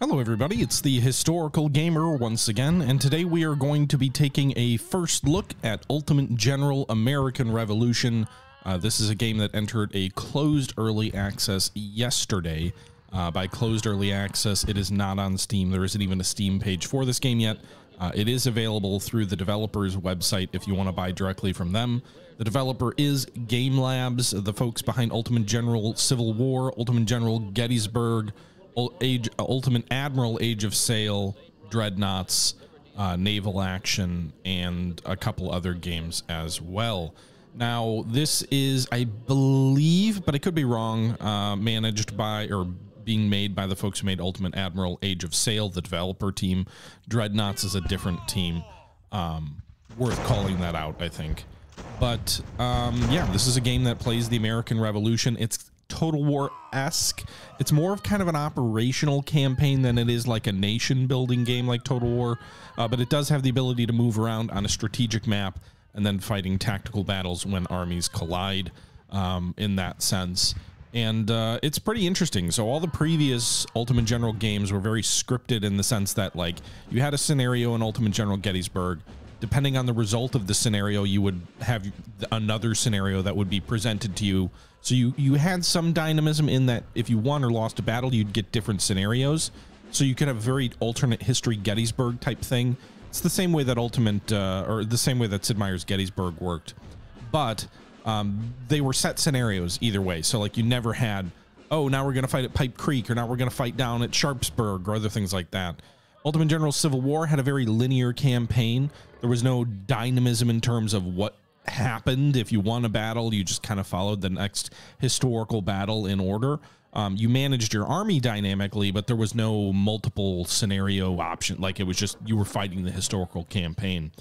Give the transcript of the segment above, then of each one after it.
Hello everybody, it's the Historical Gamer once again, and today we are going to be taking a first look at Ultimate General American Revolution. This is a game that entered a closed early access yesterday. By closed early access, it is not on Steam. There isn't even a Steam page for this game yet. It is available through the developer's website if you want to buy directly from them. The developer is Game Labs, the folks behind Ultimate General Civil War, Ultimate General Gettysburg, Ultimate Admiral Age of Sail, Dreadnoughts, Naval Action, and a couple other games as well. Now, this is, I believe, but I could be wrong, managed by, or being made by the folks who made Ultimate Admiral Age of Sail, the developer team. Dreadnoughts is a different team. Worth calling that out, I think. But, yeah, this is a game that plays the American Revolution. It's Total War-esque. It's more of kind of an operational campaign than it is like a nation-building game like Total War, but it does have the ability to move around on a strategic map and then fighting tactical battles when armies collide, in that sense. And it's pretty interesting. So all the previous Ultimate General games were very scripted in the sense that, like, you had a scenario in Ultimate General Gettysburg. Depending on the result of the scenario, you would have another scenario that would be presented to you. So you had some dynamism in that if you won or lost a battle, you'd get different scenarios. So you could have a very alternate history Gettysburg type thing. It's the same way that or the same way that Sid Meier's Gettysburg worked. But they were set scenarios either way. So like you never had, oh, now we're going to fight at Pipe Creek, or now we're going to fight down at Sharpsburg, or other things like that. Ultimate General Civil War had a very linear campaign. There was no dynamism in terms of what happened. If you won a battle, you just kind of followed the next historical battle in order. You managed your army dynamically, but there was no multiple scenario option. Like, it was just you were fighting the historical campaign.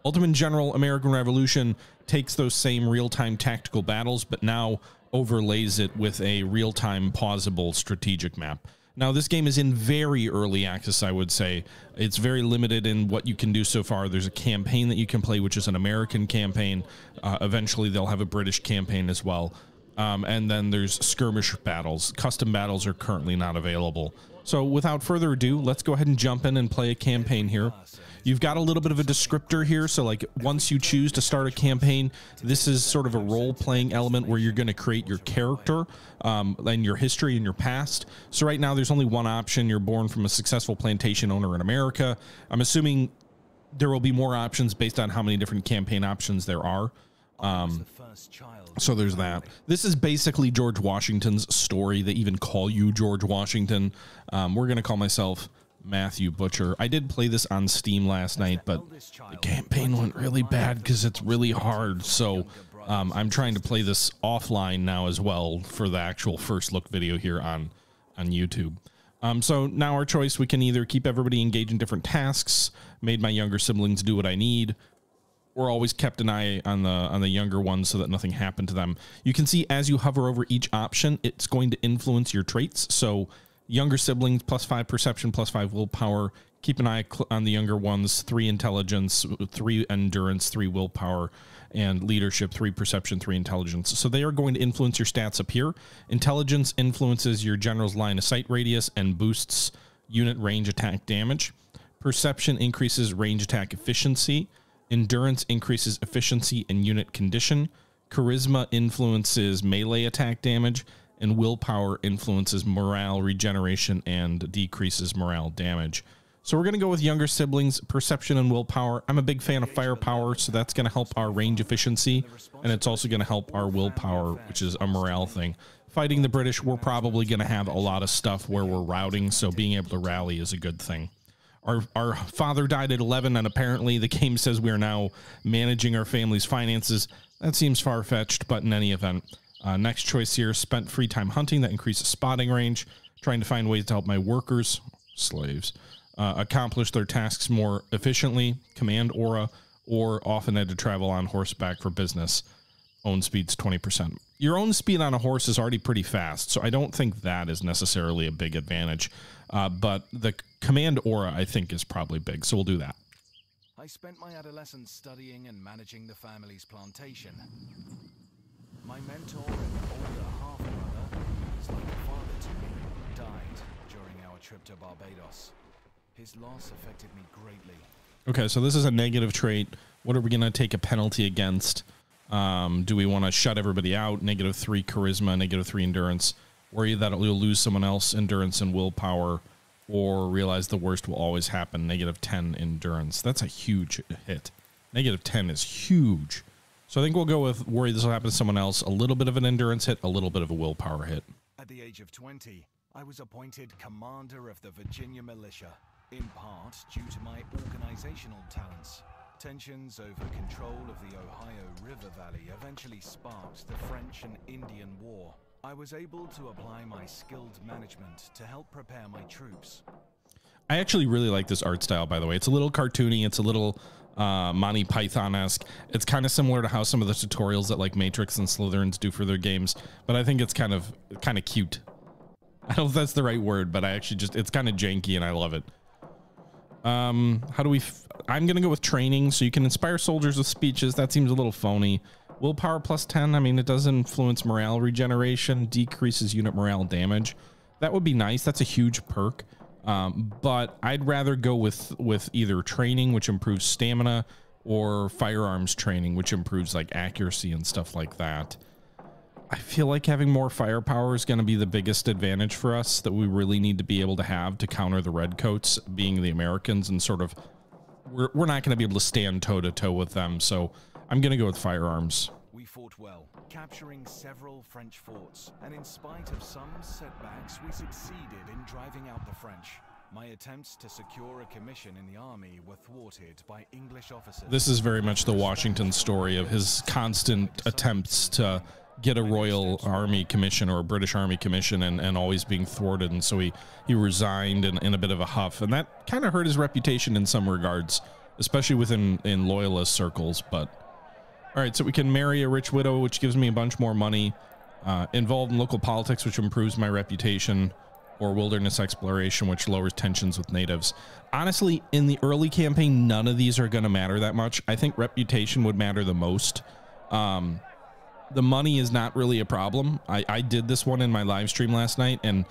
Ultimate General American Revolution takes those same real-time tactical battles, but now overlays it with a real-time pausable strategic map. Now, this game is in very early access, I would say. It's very limited in what you can do so far. There's a campaign that you can play, which is an American campaign. Eventually, they'll have a British campaign as well. And then there's skirmish battles. Custom battles are currently not available. So without further ado, let's go ahead and jump in and play a campaign here. You've got a little bit of a descriptor here. So like once you choose to start a campaign, this is sort of a role-playing element where you're going to create your character and your history and your past. So right now there's only one option. You're born from a successful plantation owner in America. I'm assuming there will be more options based on how many different campaign options there are. So there's that. This is basically George Washington's story. They even call you George Washington. We're going to call myself Matthew Butcher. I did play this on Steam last night, but the campaign went really bad because it's really hard. So I'm trying to play this offline now as well for the actual first look video here on YouTube. So now our choice, we can either keep everybody engaged in different tasks, made my younger siblings do what I need, or always kept an eye on the younger ones so that nothing happened to them. You can see as you hover over each option, it's going to influence your traits. So younger siblings, +5 perception, +5 willpower. Keep an eye on the younger ones, 3 intelligence, 3 endurance, 3 willpower, and leadership, 3 perception, 3 intelligence. So they are going to influence your stats up here. Intelligence influences your general's line of sight radius and boosts unit range attack damage. Perception increases range attack efficiency. Endurance increases efficiency and unit condition. Charisma influences melee attack damage. And willpower influences morale, regeneration, and decreases morale damage. So we're going to go with younger siblings, perception and willpower. I'm a big fan of firepower, so that's going to help our range efficiency. And it's also going to help our willpower, which is a morale thing. Fighting the British, we're probably going to have a lot of stuff where we're routing, so being able to rally is a good thing. Our father died at 11, and apparently the game says we are now managing our family's finances. That seems far-fetched, but in any event. Next choice here, spent free time hunting. That increases spotting range. Trying to find ways to help my workers, slaves, accomplish their tasks more efficiently. Command aura, or often had to travel on horseback for business. Own speed's 20%. Your own speed on a horse is already pretty fast, so I don't think that is necessarily a big advantage. But the command aura, I think, is probably big, so we'll do that. I spent my adolescence studying and managing the family's plantation. My mentor and older half-brother, who was like a father to me, died during our trip to Barbados. His loss affected me greatly. Okay, so this is a negative trait. What are we going to take a penalty against? Do we want to shut everybody out? -3 charisma, -3 endurance. Worry that you'll lose someone else endurance and willpower, or realize the worst will always happen. -10 endurance. That's a huge hit. -10 is huge. So I think we'll go with worry this will happen to someone else. A little bit of an endurance hit, a little bit of a willpower hit. At the age of 20, I was appointed commander of the Virginia militia, in part due to my organizational talents. Tensions over control of the Ohio River Valley eventually sparked the French and Indian War. I was able to apply my skilled management to help prepare my troops. I actually really like this art style, by the way. It's a little cartoony. It's a little Monty Python-esque. It's kind of similar to how some of the tutorials that like Matrix and Slytherins do for their games, but I think it's kind of cute. I don't know if that's the right word, but I actually it's kind of janky and I love it. How do we... I'm going to go with training, so you can inspire soldiers with speeches. That seems a little phony. Willpower +10. I mean, it does influence morale regeneration, decreases unit morale damage. That would be nice. That's a huge perk. But I'd rather go with either training, which improves stamina, or firearms training, which improves like accuracy and stuff like that. I feel like having more firepower is going to be the biggest advantage for us that we really need to be able to have to counter the redcoats, being the Americans, and sort of we're not going to be able to stand toe-to-toe with them. So I'm going to go with firearms. We fought well, capturing several French forts, and in spite of some setbacks, we succeeded in driving out the French. My attempts to secure a commission in the army were thwarted by English officers. This is very much the Washington story of his constant attempts to get a Royal Army commission or a British Army commission and always being thwarted, and so he resigned in a bit of a huff, and that kind of hurt his reputation in some regards, especially within loyalist circles. But all right, so we can marry a rich widow, which gives me a bunch more money, involved in local politics, which improves my reputation, or wilderness exploration, which lowers tensions with natives. Honestly, in the early campaign, none of these are going to matter that much. I think reputation would matter the most. The money is not really a problem. I did this one in my live stream last night, and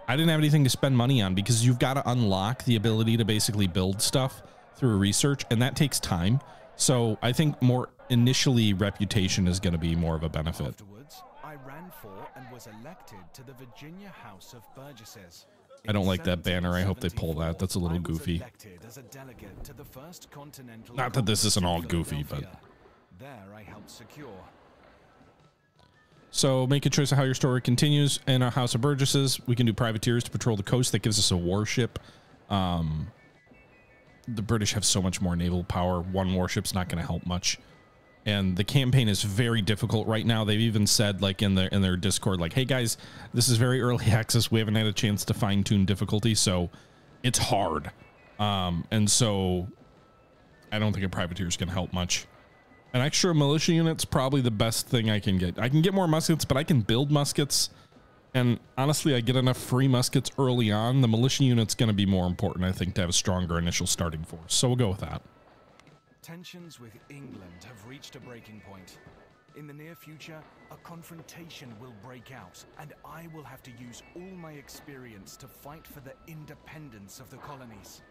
I didn't have anything to spend money on because you've got to unlock the ability to basically build stuff through research, and that takes time. So I think more initially reputation is going to be more of a benefit. Afterwards, I ran for and was elected to the Virginia House of Burgesses. I don't like that banner. I hope they pull that. That's a little goofy. Not that this isn't all goofy, but... There I helped secure. So make a choice of how your story continues. In our House of Burgesses, we can do privateers to patrol the coast. That gives us a warship. The British have so much more naval power. One warship's not going to help much. And the campaign is very difficult right now. They've even said, like in their Discord, like, hey guys, this is very early access. We haven't had a chance to fine tune difficulty, so it's hard. And so I don't think a privateer is going to help much. An extra militia unit's probably the best thing I can get. I can get more muskets, but I can build muskets. And honestly, I get enough free muskets early on. The militia unit's going to be more important, I think, to have a stronger initial starting force. So we'll go with that. Tensions with England have reached a breaking point. In the near future, a confrontation will break out, and I will have to use all my experience to fight for the independence of the colonies.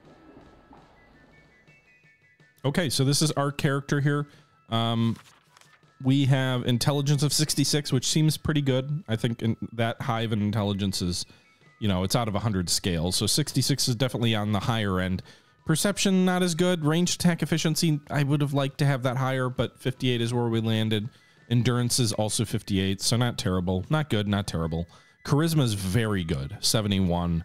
Okay, so this is our character here. We have intelligence of 66, which seems pretty good. I think that high of an intelligence is, you know, it's out of 100 scale. So 66 is definitely on the higher end. Perception, not as good. Range attack efficiency, I would have liked to have that higher, but 58 is where we landed. Endurance is also 58, so not terrible. Not good, not terrible. Charisma is very good, 71.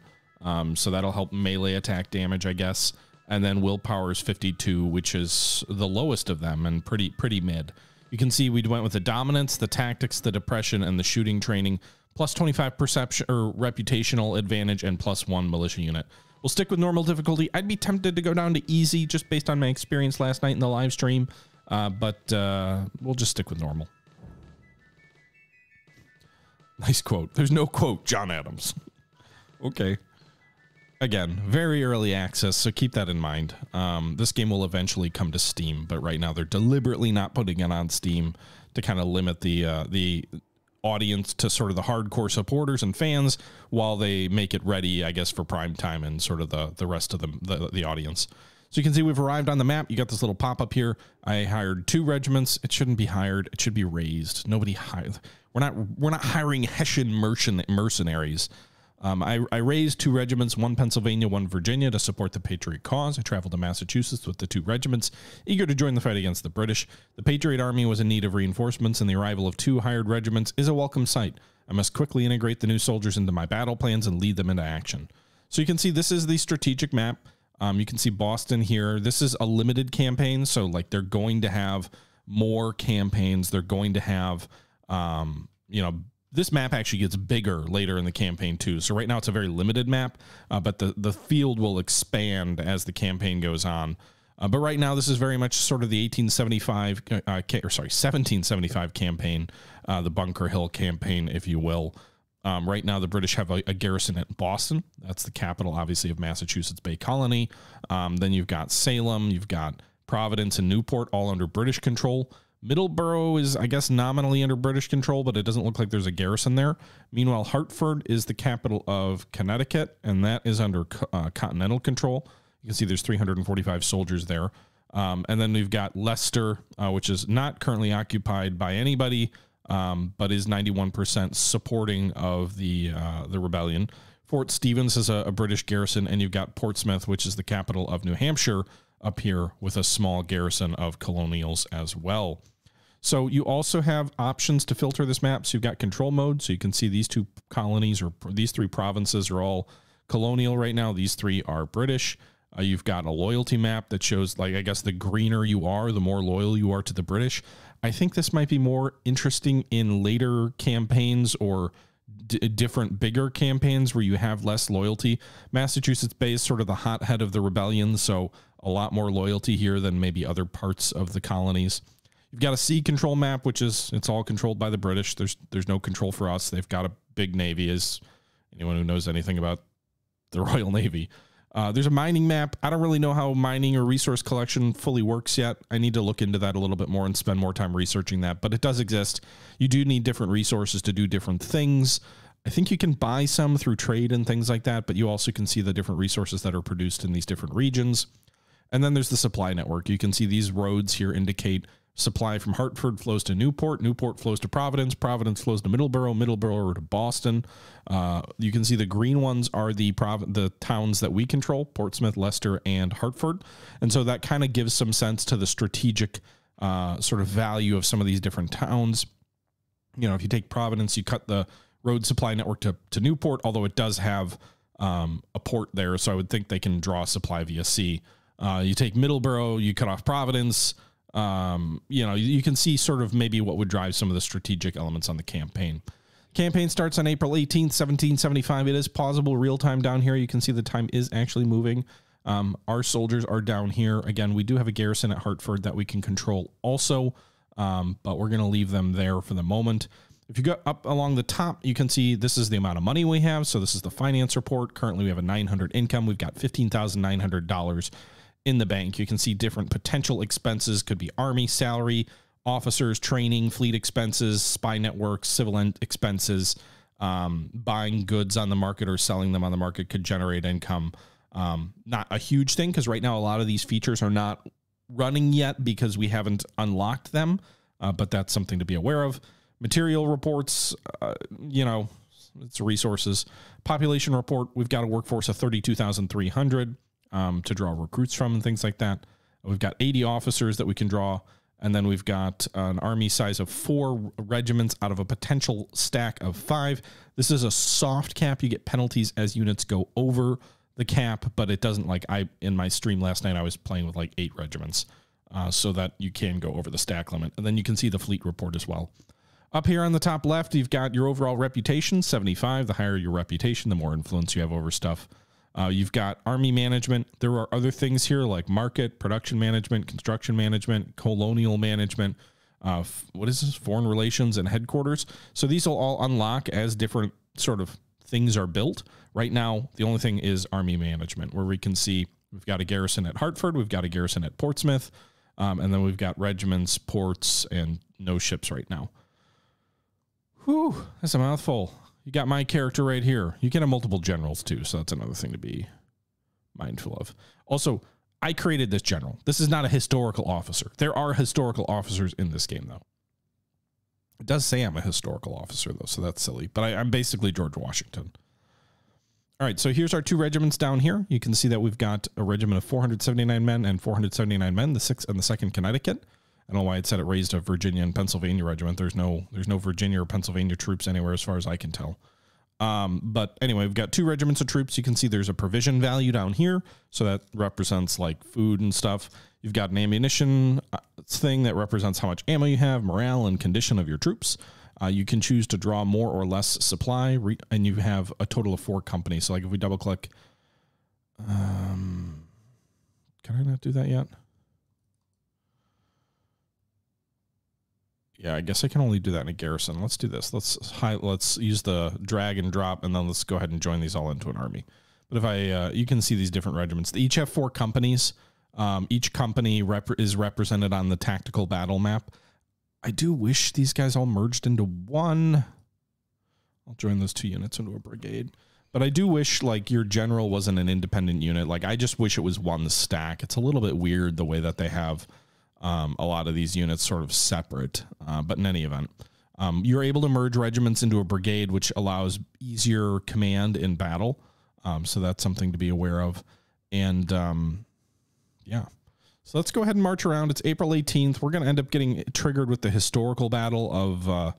So that'll help melee attack damage, I guess. And then willpower is 52, which is the lowest of them and pretty mid. You can see we went with the dominance, the tactics, the depression, and the shooting training, plus 25 perception or reputational advantage, and plus 1 militia unit. We'll stick with normal difficulty. I'd be tempted to go down to easy just based on my experience last night in the live stream, but we'll just stick with normal. Nice quote. There's no quote, John Adams. Okay. Again, very early access, so keep that in mind. This game will eventually come to Steam, but right now they're deliberately not putting it on Steam to kind of limit the audience to sort of the hardcore supporters and fans while they make it ready, I guess, for prime time and sort of the rest of the audience. So you can see we've arrived on the map. You got this little pop-up here. I hired 2 regiments. It shouldn't be hired. It should be raised. Nobody hired. We're not hiring Hessian mercenaries. I raised 2 regiments, 1 Pennsylvania, 1 Virginia, to support the Patriot cause. I traveled to Massachusetts with the 2 regiments, eager to join the fight against the British. The Patriot Army was in need of reinforcements, and the arrival of 2 hired regiments is a welcome sight. I must quickly integrate the new soldiers into my battle plans and lead them into action. So you can see this is the strategic map. You can see Boston here. This is a limited campaign, so like they're going to have more campaigns. They're going to have, you know, this map actually gets bigger later in the campaign too. So right now it's a very limited map, but the field will expand as the campaign goes on. But right now this is very much sort of the 1775 campaign, the Bunker Hill campaign, if you will. Right now the British have a garrison at Boston. That's the capital, obviously, of Massachusetts Bay Colony. Then you've got Salem, you've got Providence and Newport, all under British control. Middleborough is, I guess, nominally under British control, but it doesn't look like there's a garrison there. Meanwhile, Hartford is the capital of Connecticut, and that is under continental control. You can see there's 345 soldiers there. And then we've got Leicester, which is not currently occupied by anybody, but is 91% supporting of the rebellion. Fort Stevens is a British garrison, and you've got Portsmouth, which is the capital of New Hampshire, up here with a small garrison of colonials as well. So you also have options to filter this map. So you've got control mode. So you can see these 2 colonies, or these 3 provinces, are all colonial right now. These 3 are British. You've got a loyalty map that shows, like, I guess the greener you are, the more loyal you are to the British. I think this might be more interesting in later campaigns or different bigger campaigns where you have less loyalty. Massachusetts Bay is sort of the hothead of the rebellion, so a lot more loyalty here than maybe other parts of the colonies. You've got a sea control map, which is, it's all controlled by the British. There's no control for us. They've got a big navy, as anyone who knows anything about the Royal Navy. There's a mining map. I don't really know how mining or resource collection fully works yet. I need to look into that a little bit more and spend more time researching that, but it does exist. You do need different resources to do different things. I think you can buy some through trade and things like that, but you also can see the different resources that are produced in these different regions. And then there's the supply network. You can see these roads here indicate supply from Hartford flows to Newport. Newport flows to Providence. Providence flows to Middleborough. Middleborough to Boston. You can see the green ones are the towns that we control: Portsmouth, Leicester, and Hartford. And so that kind of gives some sense to the strategic sort of value of some of these different towns. You know, if you take Providence, you cut the road supply network to Newport, although it does have a port there, so I would think they can draw supply via sea. You take Middleborough, you cut off Providence. You know, you can see sort of maybe what would drive some of the strategic elements on the campaign. Campaign starts on April 18th, 1775. It is pausable real time down here. You can see the time is actually moving. Our soldiers are down here. Again, we do have a garrison at Hartford that we can control also, but we're going to leave them there for the moment. If you go up along the top, you can see this is the amount of money we have. So this is the finance report. Currently, we have a 900 income. We've got $15,900 in the bank. You can see different potential expenses. Could be army salary, officers, training, fleet expenses, spy networks, civil expenses, buying goods on the market or selling them on the market could generate income. Not a huge thing, because right now a lot of these features are not running yet because we haven't unlocked them, but that's something to be aware of. Material reports, you know, it's resources. Population report, we've got a workforce of 32,300 to draw recruits from and things like that. We've got 80 officers that we can draw, and then we've got an army size of 4 regiments out of a potential stack of 5. This is a soft cap. You get penalties as units go over the cap, but it doesn't, like in my stream last night, I was playing with like 8 regiments, so that you can go over the stack limit. And then you can see the fleet report as well. Up here on the top left, you've got your overall reputation, 75. The higher your reputation, the more influence you have over stuff. You've got army management. There are other things here like market, production management, construction management, colonial management. What is this? Foreign relations and headquarters. So these will all unlock as different sort of things are built. Right now, the only thing is army management, where we can see we've got a garrison at Hartford, we've got a garrison at Portsmouth, and then we've got regiments, ports, and no ships right now. Whew, that's a mouthful. You got my character right here. You can have multiple generals too, so that's another thing to be mindful of. Also, I created this general. This is not a historical officer. There are historical officers in this game, though. It does say I'm a historical officer, though, so that's silly. But I'm basically George Washington. All right, so here's our 2 regiments down here. You can see that we've got a regiment of 479 men and 479 men, the 6th and the 2nd Connecticut. I don't know why it said it raised a Virginia and Pennsylvania regiment. There's no Virginia or Pennsylvania troops anywhere as far as I can tell. But anyway, we've got 2 regiments of troops. You can see there's a provision value down here. So that represents like food and stuff. You've got an ammunition thing that represents how much ammo you have, morale and condition of your troops. You can choose to draw more or less supply, and you have a total of 4 companies. So like if we double click, can I not do that yet? Yeah, I guess I can only do that in a garrison. Let's do this. Let's use the drag and drop, and then let's go ahead and join these all into an army. But if I, you can see these different regiments. They each have 4 companies. Each company is represented on the tactical battle map. I do wish these guys all merged into one. I'll join those 2 units into a brigade. But I do wish like your general wasn't an independent unit. Like I just wish it was one stack. It's a little bit weird the way that they have a lot of these units sort of separate, but in any event, you're able to merge regiments into a brigade, which allows easier command in battle. So that's something to be aware of. And yeah, so let's go ahead and march around. It's April 18th. We're going to end up getting triggered with the historical battle of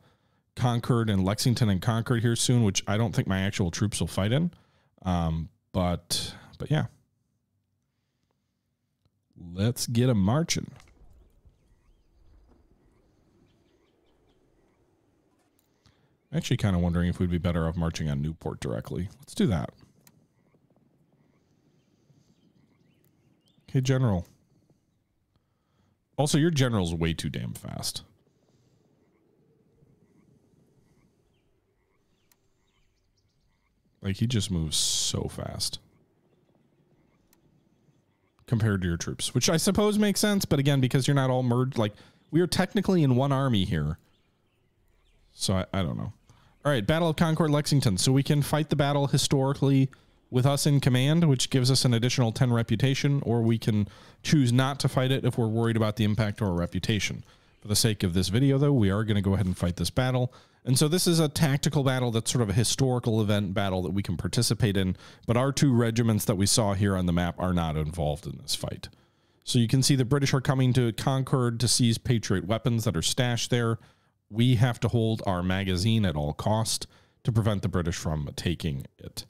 Concord and Lexington and Concord here soon, which I don't think my actual troops will fight in. But yeah, let's get 'em marching. Actually kind of wondering if we'd be better off marching on Newport directly. Let's do that. Okay, General. Also, your general's way too damn fast. Like, he just moves so fast. Compared to your troops, which I suppose makes sense, but again, because you're not all merged, like, we are technically in one army here. So I don't know. All right, Battle of Concord, Lexington. So we can fight the battle historically with us in command, which gives us an additional 10 reputation, or we can choose not to fight it if we're worried about the impact to our reputation. For the sake of this video, though, we are going to go ahead and fight this battle. And so this is a tactical battle that's sort of a historical event battle that we can participate in, but our 2 regiments that we saw here on the map are not involved in this fight. So you can see the British are coming to Concord to seize Patriot weapons that are stashed there. We have to hold our magazine at all cost to prevent the British from taking it.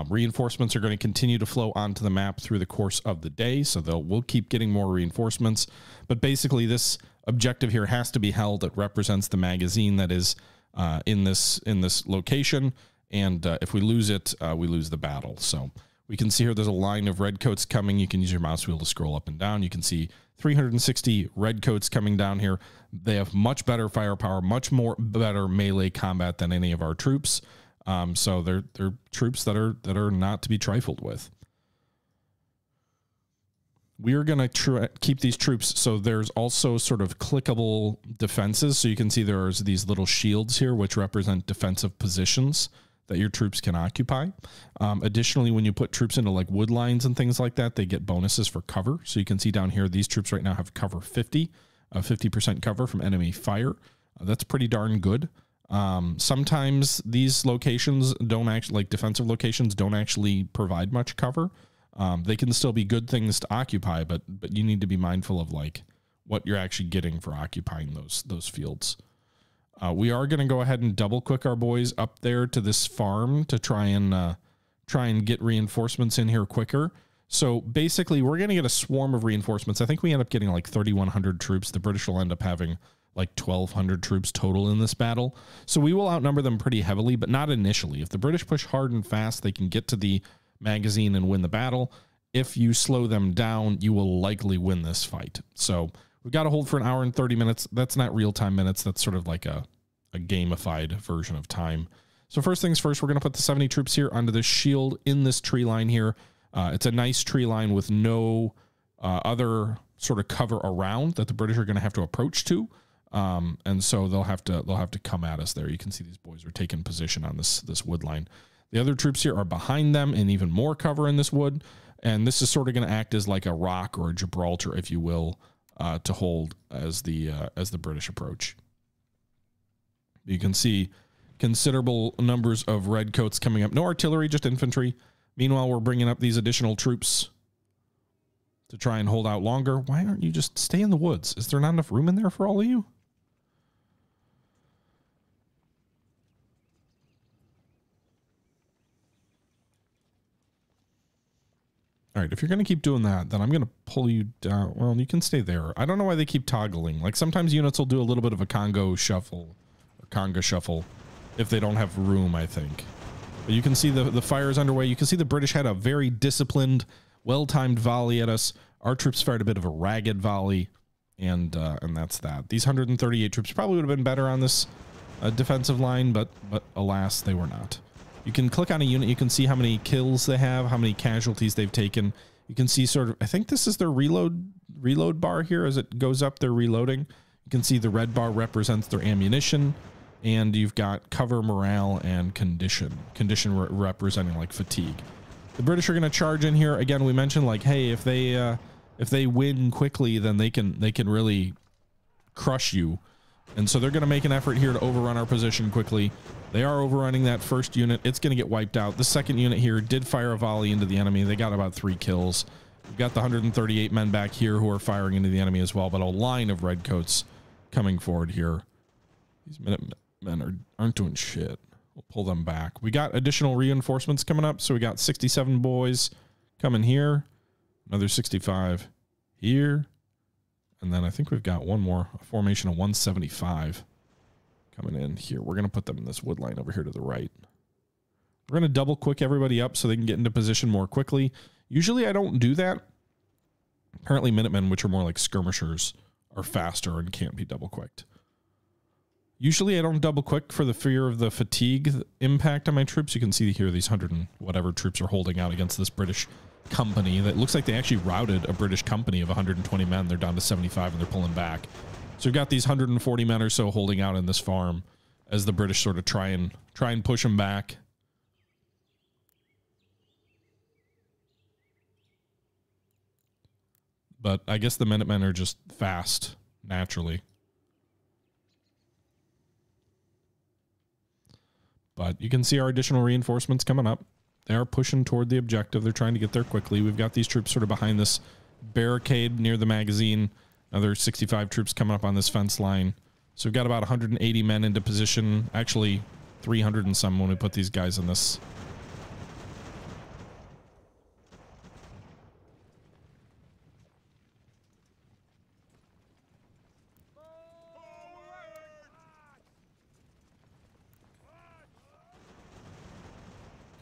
Reinforcements are going to continue to flow onto the map through the course of the day, so we'll keep getting more reinforcements. But basically, this objective here has to be held. It represents the magazine that is in this location, and if we lose it, we lose the battle. So we can see here there's a line of redcoats coming. You can use your mouse wheel to scroll up and down. You can see 360 redcoats coming down here. They have much better firepower, much more better melee combat than any of our troops. So they're troops that are not to be trifled with. We are going to keep these troops. So there's also sort of clickable defenses. So you can see there's these little shields here, which represent defensive positions that your troops can occupy. Additionally, when you put troops into like wood lines and things like that, they get bonuses for cover. So you can see down here, these troops right now have cover 50, 50% cover from enemy fire. That's pretty darn good. Sometimes these locations don't actually, like defensive locations, don't actually provide much cover. They can still be good things to occupy, but you need to be mindful of like what you're actually getting for occupying those fields. We are going to go ahead and double click our boys up there to this farm to try and get reinforcements in here quicker. So basically we're going to get a swarm of reinforcements. I think we end up getting like 3,100 troops. The British will end up having like 1,200 troops total in this battle. So we will outnumber them pretty heavily, but not initially. If the British push hard and fast, they can get to the magazine and win the battle. If you slow them down, you will likely win this fight. So we've got to hold for an hour and 30 minutes. That's not real-time minutes. That's sort of like a gamified version of time. So first things first, we're going to put the 70 troops here onto the shield in this tree line here. It's a nice tree line with no other sort of cover around that the British are going to have to approach to. And so they'll have to come at us there. You can see these boys are taking position on this wood line. The other troops here are behind them and even more cover in this wood. And this is sort of going to act as like a rock or a Gibraltar, if you will, to hold as the British approach. You can see considerable numbers of redcoats coming up. No artillery, just infantry. Meanwhile, we're bringing up these additional troops to try and hold out longer. Why aren't you just stay in the woods? Is there not enough room in there for all of you? All right, if you're going to keep doing that, then I'm going to pull you down. Well, you can stay there. I don't know why they keep toggling. Like sometimes units will do a little bit of a Congo shuffle or conga shuffle if they don't have room, I think. But you can see the fire is underway. You can see the British had a very disciplined, well-timed volley at us. Our troops fired a bit of a ragged volley, and that's that. These 138 troops probably would have been better on this defensive line, but alas, they were not. You can click on a unit. You can see how many kills they have, how many casualties they've taken. You can see sort of, I think this is their reload bar here. As it goes up, they're reloading. You can see the red bar represents their ammunition, and you've got cover, morale, and condition representing like fatigue. The British are going to charge in here. Again, we mentioned like, hey, if they win quickly, then they can really crush you. And so they're going to make an effort here to overrun our position quickly. They are overrunning that first unit. It's going to get wiped out. The second unit here did fire a volley into the enemy. They got about 3 kills. We've got the 138 men back here who are firing into the enemy as well, but a line of redcoats coming forward here. These Minutemen aren't doing shit. We'll pull them back. We got additional reinforcements coming up. So we got 67 boys coming here. Another 65 here. And then I think we've got one more, a formation of 175 coming in here. We're going to put them in this wood line over here to the right. We're going to double quick everybody up so they can get into position more quickly. Usually I don't do that. Apparently Minutemen, which are more like skirmishers, are faster and can't be double quicked. Usually I don't double quick for the fear of the fatigue impact on my troops. You can see here these 100 and whatever troops are holding out against this British company that looks like they actually routed a British company of 120 men. They're down to 75 and they're pulling back. So we've got these 140 men or so holding out in this farm as the British sort of try and push them back. But I guess the Minutemen are just fast naturally. But you can see our additional reinforcements coming up. They are pushing toward the objective. They're trying to get there quickly. We've got these troops sort of behind this barricade near the magazine. Another 65 troops coming up on this fence line. So we've got about 180 men into position. Actually, 300 and some when we put these guys in this.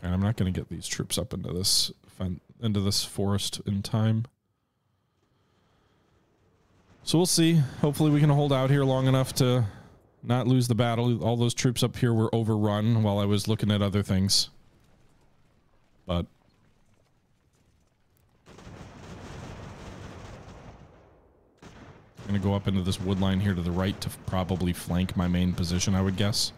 And I'm not going to get these troops up into this forest in time. So we'll see. Hopefully we can hold out here long enough to not lose the battle. All those troops up here were overrun while I was looking at other things. But I'm going to go up into this wood line here to the right to probably flank my main position, I would guess.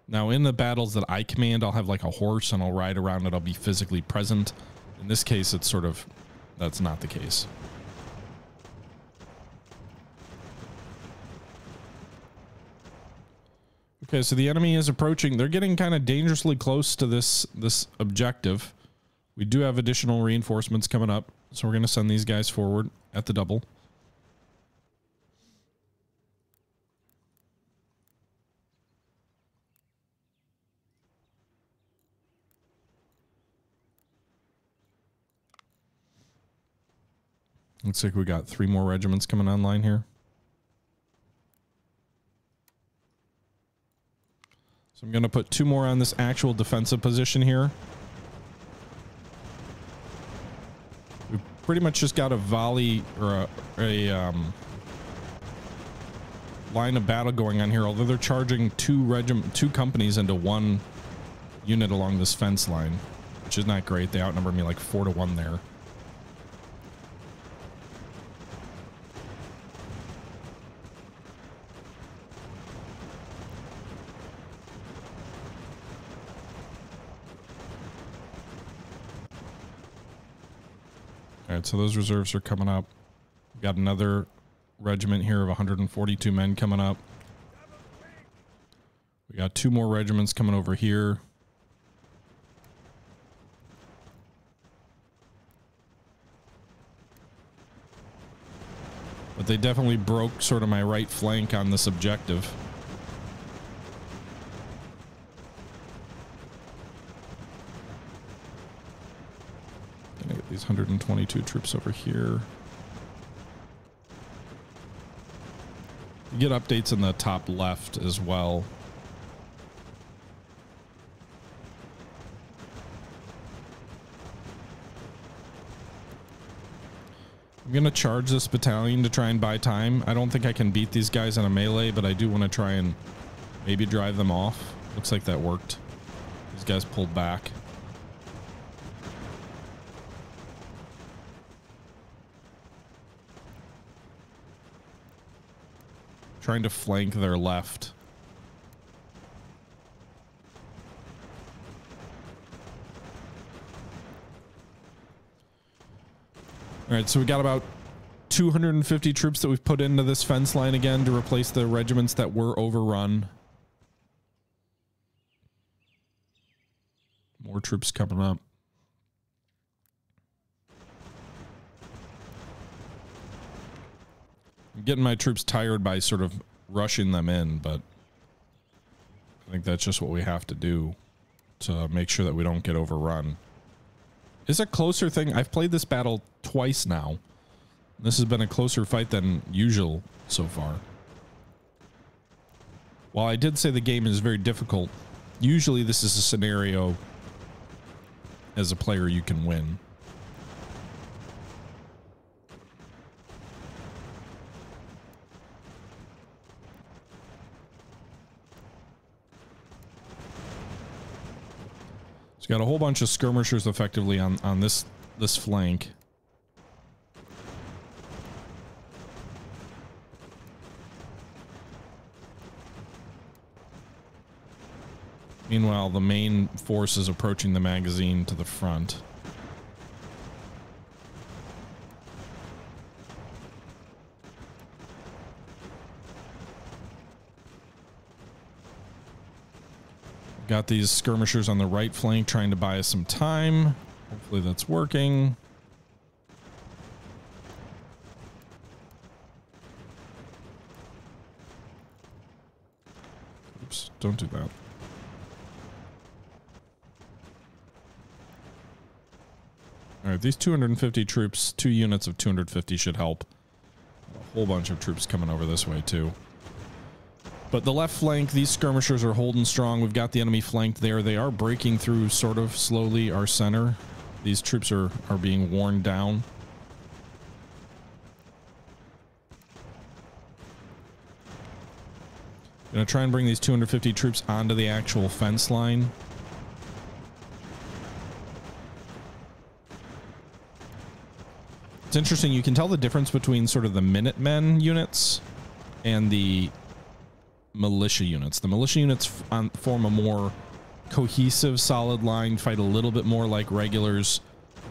Now, in the battles that I command, I'll have like a horse and I'll ride around it. I'll be physically present. In this case, it's sort of, that's not the case. Okay, so the enemy is approaching. They're getting kind of dangerously close to this objective. We do have additional reinforcements coming up, so we're going to send these guys forward at the double. Looks like we got 3 more regiments coming online here. So I'm going to put 2 more on this actual defensive position here. We pretty much just got a volley or a line of battle going on here, although they're charging 2 companies into 1 unit along this fence line. which is not great. They outnumber me like 4-1 there. All right, so those reserves are coming up. We've got another regiment here of 142 men coming up. We got 2 more regiments coming over here. But they definitely broke sort of my right flank on this objective. Gonna get these 122 troops over here. You get updates in the top left as well. I'm going to charge this battalion to try and buy time. I don't think I can beat these guys in a melee, but I do want to try and maybe drive them off. Looks like that worked. These guys pulled back. Trying to flank their left. All right, so we got about 250 troops that we've put into this fence line again to replace the regiments that were overrun. More troops coming up. I'm getting my troops tired by sort of rushing them in, but I think that's just what we have to do to make sure that we don't get overrun. It's a closer thing. I've played this battle twice now. This has been a closer fight than usual so far. While I did say the game is very difficult, usually this is a scenario as a player you can win. Got a whole bunch of skirmishers effectively on this flank. Meanwhile, the main force is approaching the magazine to the front. Got these skirmishers on the right flank trying to buy us some time. Hopefully that's working. Oops, don't do that. All right, these 250 troops, 2 units of 250 should help. A whole bunch of troops coming over this way too. But the left flank, these skirmishers are holding strong. We've got the enemy flanked there. They are breaking through sort of slowly our center. These troops are being worn down. I'm going to try and bring these 250 troops onto the actual fence line. It's interesting. You can tell the difference between sort of the Minutemen units and the militia units. The militia units form a more cohesive, solid line, fight a little bit more like regulars.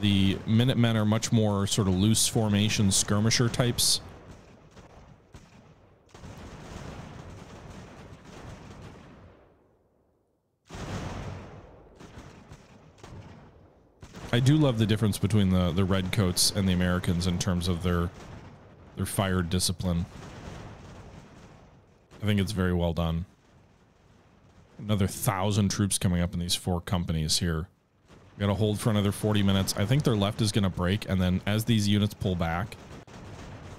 The Minutemen are much more sort of loose formation skirmisher types. I do love the difference between the Redcoats and the Americans in terms of their fire discipline. I think it's very well done. Another 1,000 troops coming up in these 4 companies here. We got to hold for another 40 minutes. I think their left is going to break, and then as these units pull back,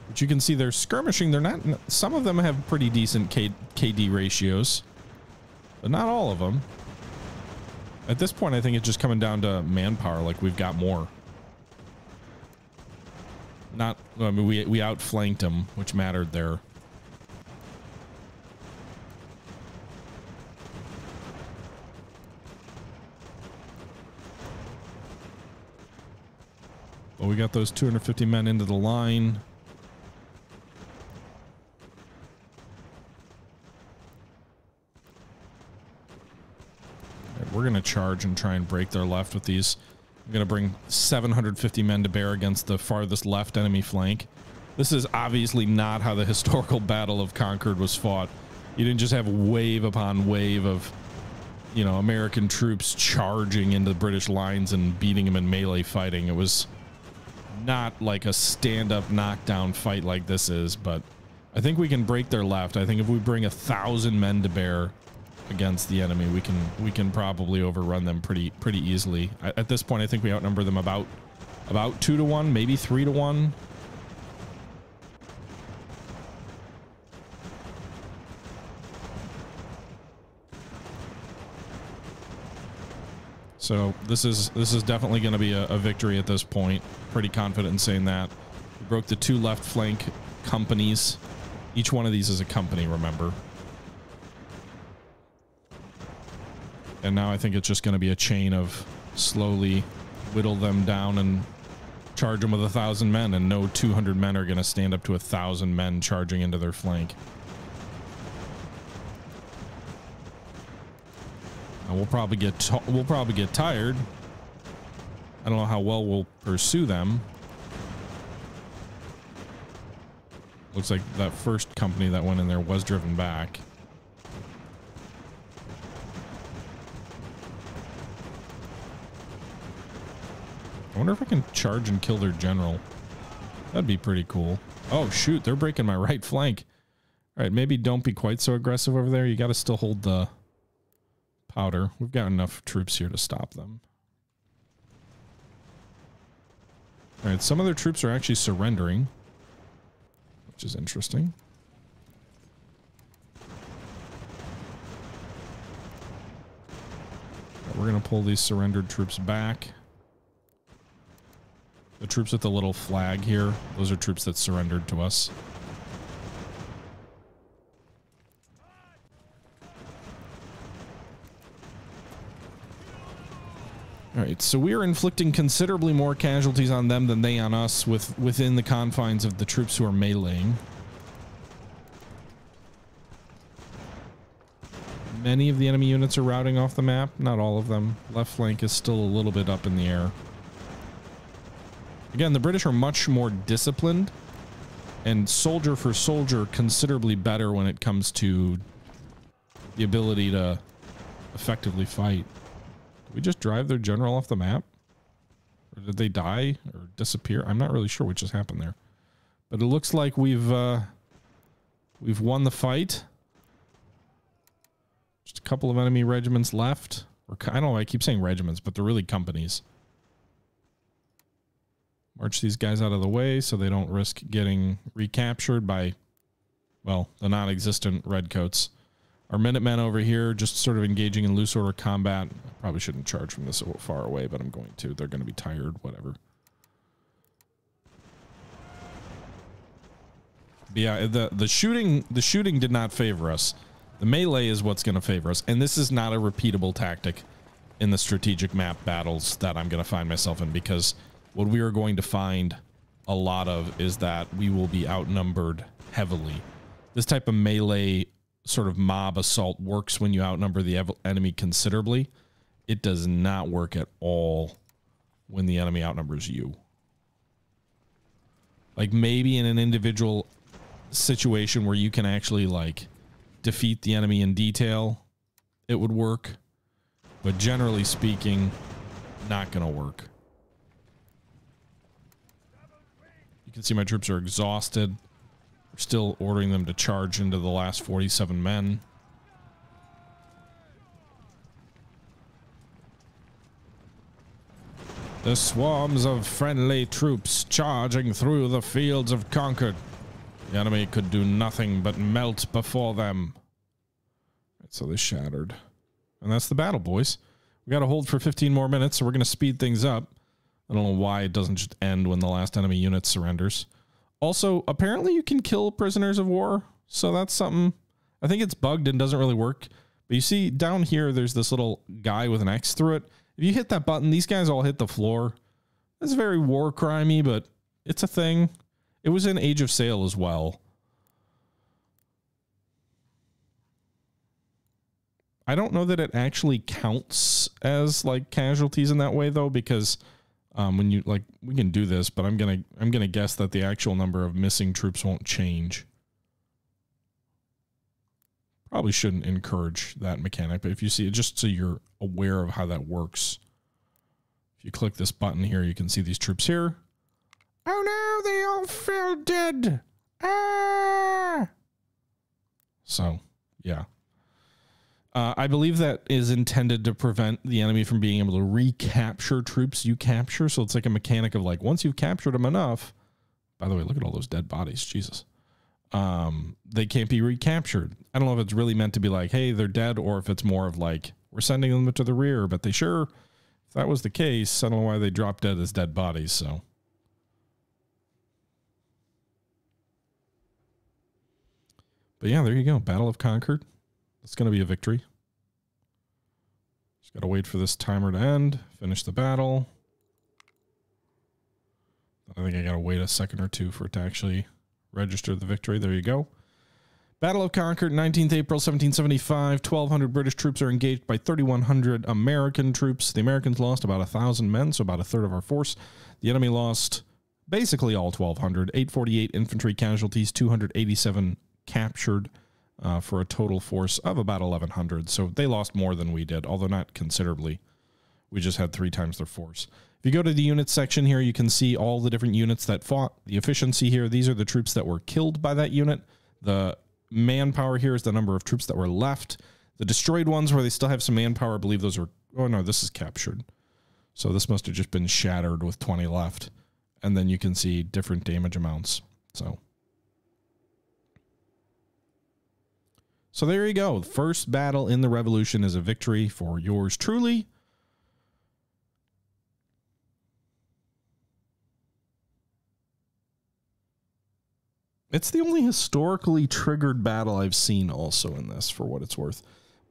which you can see they're skirmishing. They're not. Some of them have pretty decent KD ratios, but not all of them. At this point, I think it's just coming down to manpower. Like we've got more. Not. I mean, we outflanked them, which mattered there. Well, we got those 250 men into the line. We're going to charge and try and break their left with these. I'm going to bring 750 men to bear against the farthest left enemy flank. This is obviously not how the historical Battle of Concord was fought. You didn't just have wave upon wave of, you know, American troops charging into the British lines and beating them in melee fighting. It was not like a stand-up knockdown fight like this is, but I think we can break their left. I think if we bring 1,000 men to bear against the enemy, we can probably overrun them pretty easily. At this point, I think we outnumber them about 2 to 1, maybe 3 to 1. So this is definitely going to be a victory at this point. Pretty confident in saying that. We broke the 2 left flank companies. Each one of these is a company, remember. And now I think it's just going to be a chain of slowly whittle them down and charge them with 1,000 men, and no 200 men are going to stand up to 1,000 men charging into their flank. And we'll probably get tired. I don't know how well we'll pursue them. Looks like that first company that went in there was driven back. I wonder if I can charge and kill their general. That'd be pretty cool. Oh, shoot. They're breaking my right flank. All right, maybe don't be quite so aggressive over there. You got to still hold the powder. We've got enough troops here to stop them. All right, some of their troops are actually surrendering, which is interesting. We're going to pull these surrendered troops back. The troops with the little flag here, those are troops that surrendered to us. All right, so we are inflicting considerably more casualties on them than they on us within the confines of the troops who are meleeing. Many of the enemy units are routing off the map, not all of them. Left flank is still a little bit up in the air. Again, the British are much more disciplined and soldier for soldier considerably better when it comes to the ability to effectively fight. Did we just drive their general off the map? Or did they die or disappear? I'm not really sure what just happened there. But it looks like we've won the fight. Just a couple of enemy regiments left. Or I don't know, I keep saying regiments, but they're really companies. March these guys out of the way so they don't risk getting recaptured by, well, the non-existent redcoats. Our Minutemen over here just sort of engaging in loose order combat. I probably shouldn't charge from this far away, but I'm going to. They're going to be tired, whatever. But yeah, the shooting did not favor us. The melee is what's going to favor us, and this is not a repeatable tactic in the strategic map battles that I'm going to find myself in, because what we are going to find a lot of is that we will be outnumbered heavily. This type of melee sort of mob assault works when you outnumber the enemy considerably. It does not work at all when the enemy outnumbers you. Like maybe in an individual situation where you can actually like defeat the enemy in detail, it would work. But generally speaking, not going to work. You can see my troops are exhausted. We're still ordering them to charge into the last 47 men. The swarms of friendly troops charging through the fields of Concord. The enemy could do nothing but melt before them. Right, so they shattered. And that's the battle, boys. We got to hold for 15 more minutes, so we're going to speed things up. I don't know why it doesn't just end when the last enemy unit surrenders. Also, apparently you can kill prisoners of war, so that's something. I think it's bugged and doesn't really work. But you see down here, there's this little guy with an X through it. If you hit that button, these guys all hit the floor. It's very war crimey, but it's a thing. It was in Age of Sail as well. I don't know that it actually counts as like casualties in that way though, because when you like, we can do this, but I'm gonna guess that the actual number of missing troops won't change. Probably shouldn't encourage that mechanic, but if you see it, just so you're aware of how that works. If you click this button here, you can see these troops here. Oh no, they all fell dead. Ah! So, yeah. I believe that is intended to prevent the enemy from being able to recapture troops you capture. So it's like a mechanic of like, once you've captured them enough, by the way, look at all those dead bodies. Jesus. They can't be recaptured. I don't know if it's really meant to be like, hey, they're dead, or if it's more of like, we're sending them to the rear, but they sure, if that was the case, I don't know why they dropped dead as dead bodies. So. But yeah, there you go. Battle of Concord. It's going to be a victory. Just got to wait for this timer to end, finish the battle. I think I got to wait a second or two for it to actually register the victory. There you go. Battle of Concord, 19th April, 1775. 1,200 British troops are engaged by 3,100 American troops. The Americans lost about 1,000 men, so about a third of our force. The enemy lost basically all 1,200. 848 infantry casualties, 287 captured. For a total force of about 1,100. So they lost more than we did, although not considerably. We just had 3 times their force. If you go to the units section here, you can see all the different units that fought. The efficiency here, these are the troops that were killed by that unit. The manpower here is the number of troops that were left. The destroyed ones where they still have some manpower, I believe those are... Oh, no, this is captured. So this must have just been shattered with 20 left. And then you can see different damage amounts. So there you go. The first battle in the Revolution is a victory for yours truly. It's the only historically triggered battle I've seen also in this, for what it's worth.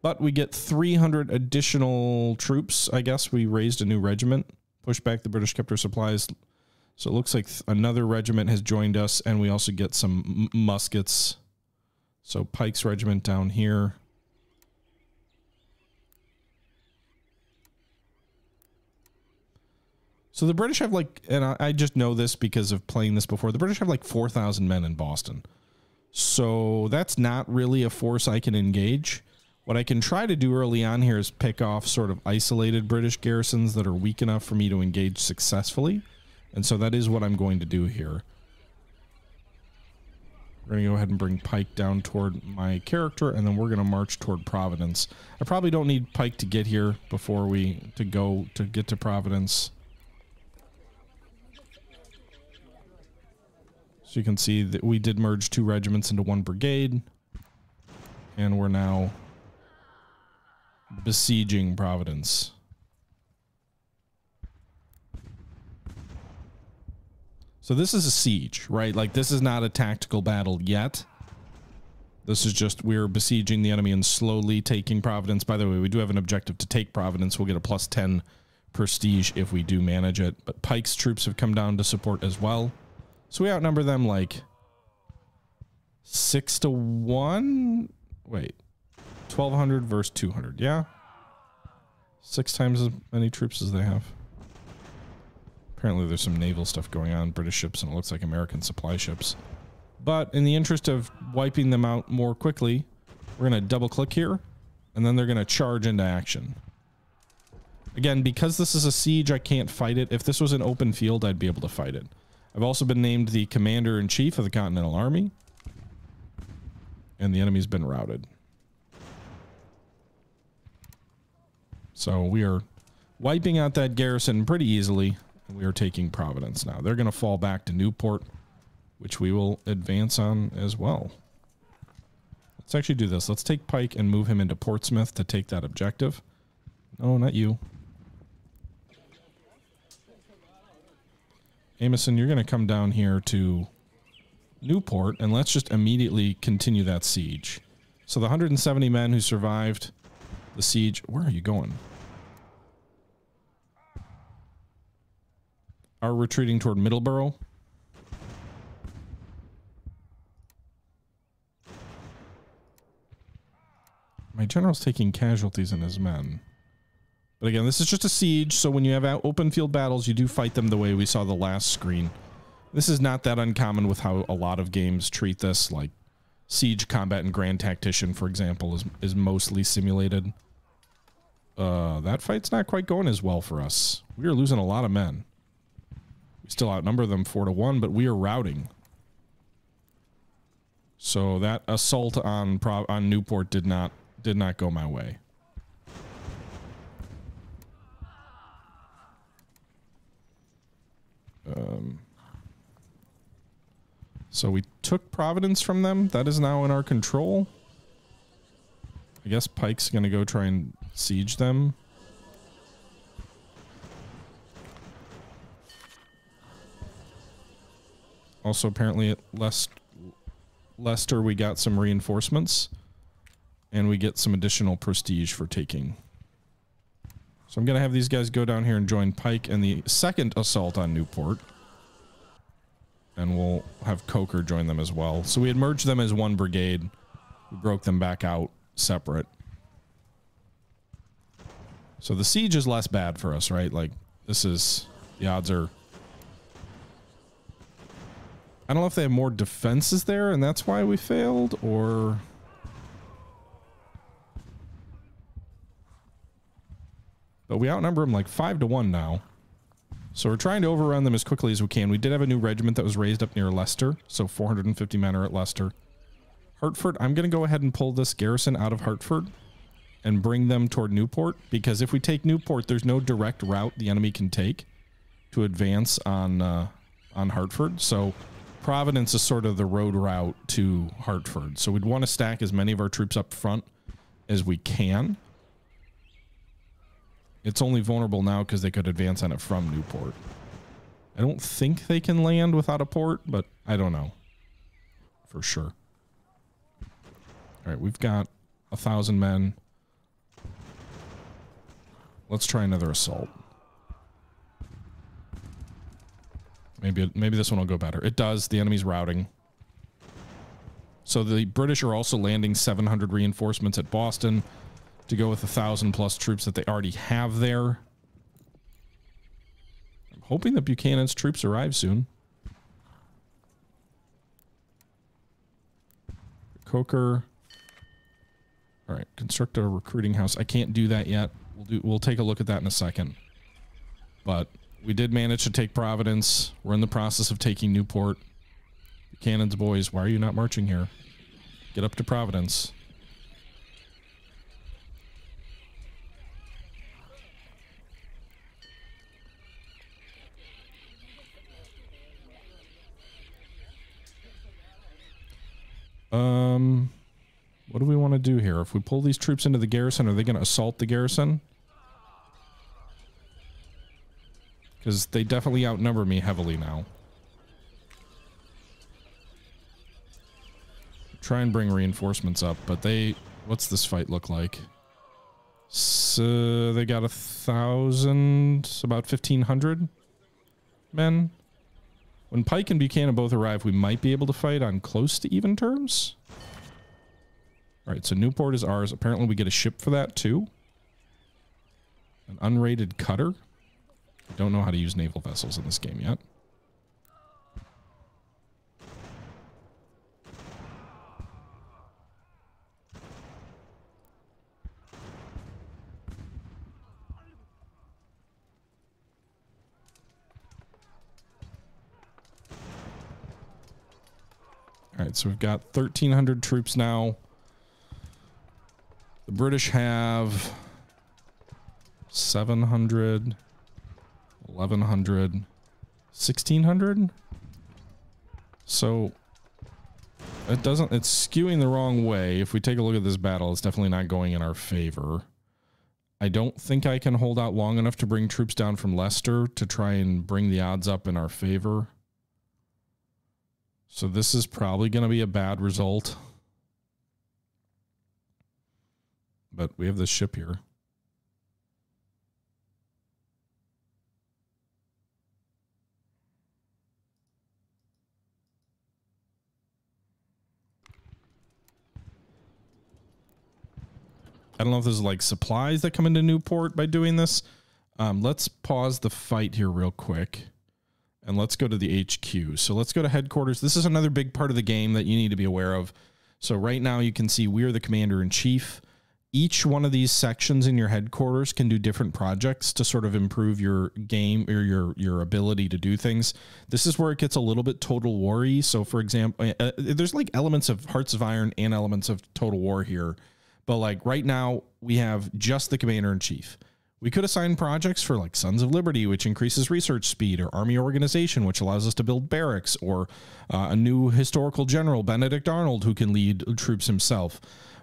But we get 300 additional troops. I guess we raised a new regiment, pushed back the British kept our supplies. So it looks like another regiment has joined us, and we also get some muskets. So Pike's regiment down here. So the British have like, and I just know this because of playing this before, the British have like 4,000 men in Boston. So that's not really a force I can engage. What I can try to do early on here is pick off sort of isolated British garrisons that are weak enough for me to engage successfully. And so that is what I'm going to do here. We're going to go ahead and bring Pike down toward my character, and then we're going to march toward Providence. I probably don't need Pike to get here before we get to Providence. So you can see that we did merge 2 regiments into 1 brigade, and we're now besieging Providence. So this is a siege, right? Like, this is not a tactical battle yet. This is just, we're besieging the enemy and slowly taking Providence. By the way, we do have an objective to take Providence. We'll get a +10 prestige if we do manage it. But Pike's troops have come down to support as well. So we outnumber them like 6 to 1. Wait, 1,200 versus 200. Yeah. 6 times as many troops as they have. Apparently there's some naval stuff going on, British ships, and it looks like American supply ships. But in the interest of wiping them out more quickly, we're going to double click here, and then they're going to charge into action. Again, because this is a siege, I can't fight it. If this was an open field, I'd be able to fight it. I've also been named the Commander-in-Chief of the Continental Army, and the enemy's been routed. So we are wiping out that garrison pretty easily. We are taking Providence now. They're going to fall back to Newport, which we will advance on as well. Let's actually do this. Let's take Pike and move him into Portsmouth to take that objective. No, not you. Amison, you're going to come down here to Newport, and let's just immediately continue that siege. So the 170 men who survived the siege... Where are you going? are retreating toward Middleborough. My general's taking casualties in his men. But again, this is just a siege, so when you have open field battles, you do fight them the way we saw the last screen. This is not that uncommon with how a lot of games treat this, like Siege Combat and Grand Tactician, for example, is mostly simulated. That fight's not quite going as well for us. We are losing a lot of men. We still outnumber them 4-1, but we are routing. So that assault on Newport did not go my way. So we took Providence from them. That is now in our control. I guess Pike's going to go try and siege them. Also, apparently at Leicester, we got some reinforcements. And we get some additional prestige for taking. So I'm going to have these guys go down here and join Pike in the second assault on Newport. And we'll have Coker join them as well. So we had merged them as one brigade. We broke them back out separate. So the siege is less bad for us, right? Like, this is... The odds are... I don't know if they have more defenses there, and that's why we failed, or... But we outnumber them like 5-1 now. So we're trying to overrun them as quickly as we can. We did have a new regiment that was raised up near Leicester. So 450 men are at Leicester. Hartford, I'm going to go ahead and pull this garrison out of Hartford and bring them toward Newport. Because if we take Newport, there's no direct route the enemy can take to advance on Hartford. So Providence is sort of the road route to Hartford. So we'd want to stack as many of our troops up front as we can. It's only vulnerable now because they could advance on it from Newport. I don't think they can land without a port, but I don't know for sure. All right, we've got 1,000 men. Let's try another assault. Maybe this one will go better. It does. The enemy's routing. So the British are also landing 700 reinforcements at Boston to go with 1,000+ troops that they already have there. I'm hoping that Buchanan's troops arrive soon. Coker. All right, construct a recruiting house. I can't do that yet. We'll take a look at that in a second. But we did manage to take Providence. We're in the process of taking Newport. Buchanan's boys, why are you not marching here? Get up to Providence. What do we want to do here? If we pull these troops into the garrison, are they going to assault the garrison? Because they definitely outnumber me heavily now. Try and bring reinforcements up, but they... What's this fight look like? So they got 1,000, about 1,500 men. When Pike and Buchanan both arrive, we might be able to fight on close to even terms. All right, so Newport is ours. Apparently we get a ship for that too. An unrated cutter. I don't know how to use naval vessels in this game yet. All right, so we've got 1,300 troops now. The British have 700, 1,100, 1,600. So it's skewing the wrong way. If we take a look at this battle, it's definitely not going in our favor. I don't think I can hold out long enough to bring troops down from Leicester to try and bring the odds up in our favor. So this is probably going to be a bad result. But we have this ship here. I don't know if there's like supplies that come into Newport by doing this. Let's pause the fight here real quick. And let's go to the HQ. So let's go to headquarters. This is another big part of the game that you need to be aware of. So right now you can see we are the commander-in-chief. Each one of these sections in your headquarters can do different projects to sort of improve your game or your ability to do things. This is where it gets a little bit Total War-y. So for example, there's like elements of Hearts of Iron and elements of Total War here. But like right now we have just the commander-in-chief. We could assign projects for like Sons of Liberty, which increases research speed, or Army Organization, which allows us to build barracks, or a new historical general, Benedict Arnold, who can lead troops himself.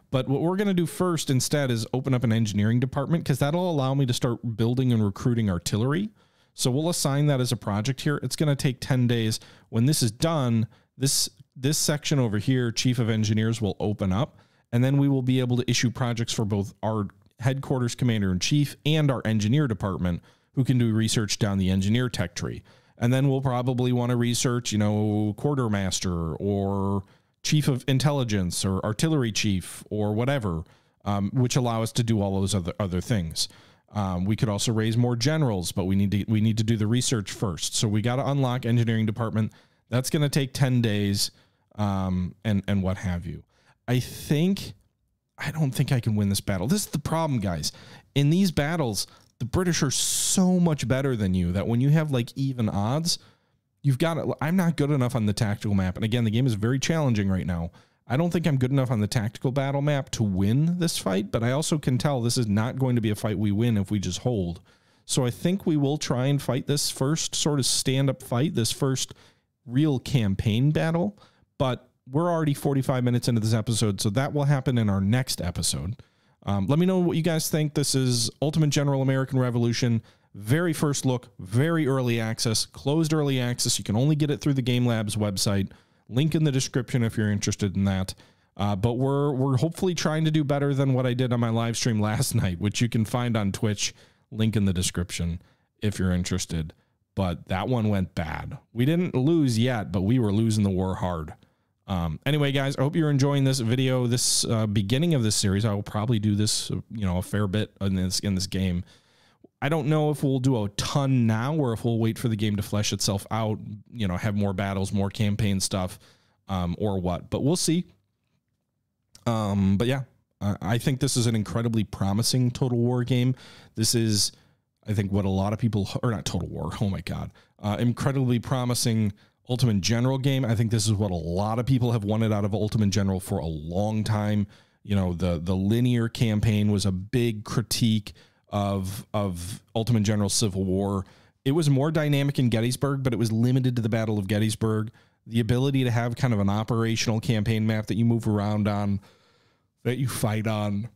But what we're going to do first instead is open up an engineering department, because that'll allow me to start building and recruiting artillery. So we'll assign that as a project here. It's going to take 10 days. When this is done, this section over here, Chief of Engineers, will open up, and then we will be able to issue projects for both our headquarters commander-in-chief and our engineer department, who can do research down the engineer tech tree. And then we'll probably want to research, you know, quartermaster or chief of intelligence or artillery chief or whatever, which allow us to do all those other things. We could also raise more generals, but we need to do the research first. So we got to unlock engineering department. That's going to take 10 days, and what have you. I don't think I can win this battle. This is the problem, guys. In these battles, the British are so much better than you that when you have like even odds, you've got it. I'm not good enough on the tactical map. And again, the game is very challenging right now. I don't think I'm good enough on the tactical battle map to win this fight, but I also can tell this is not going to be a fight we win if we just hold. So I think we will try and fight this first sort of stand-up fight, this first real campaign battle, but we're already 45 minutes into this episode, so that will happen in our next episode. Let me know what you guys think. This is Ultimate General American Revolution. Very first look, very early access, closed early access. You can only get it through the Game Labs website. Link in the description if you're interested in that. But we're hopefully trying to do better than what I did on my live stream last night, which you can find on Twitch. Link in the description if you're interested. But that one went bad. We didn't lose yet, but we were losing the war hard. Anyway, guys, I hope you're enjoying this video, this beginning of this series. I will probably do this, you know, a fair bit in this game. I don't know if we'll do a ton now or if we'll wait for the game to flesh itself out, you know, have more battles, more campaign stuff, or what, but we'll see. But yeah, I think this is an incredibly promising Total War game. This is, I think, what a lot of people, or not Total War, oh my God, incredibly promising Ultimate General game. I think this is what a lot of people have wanted out of Ultimate General for a long time. You know, the linear campaign was a big critique of Ultimate General Civil War. It was more dynamic in Gettysburg, but it was limited to the Battle of Gettysburg. The ability to have kind of an operational campaign map that you move around on, that you fight on.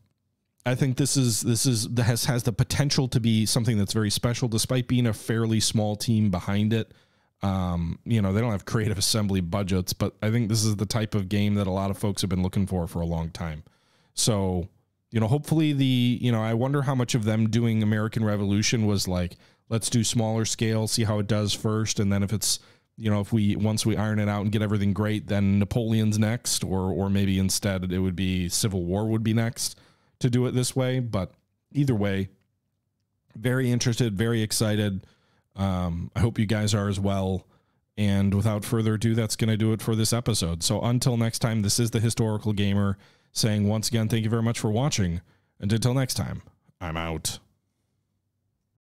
I think this has the potential to be something that's very special, despite being a fairly small team behind it. You know, they don't have creative assembly budgets, but I think this is the type of game that a lot of folks have been looking for a long time. So, you know, hopefully I wonder how much of them doing American Revolution was like, let's do smaller scale, see how it does first. And then if it's, you know, once we iron it out and get everything great, then Napoleon's next, or maybe instead it would be Civil War would be next to do it this way. But either way, very interested, very excited. I hope you guys are as well. And without further ado, that's going to do it for this episode. So until next time, this is the Historical Gamer saying once again, thank you very much for watching. And until next time, I'm out.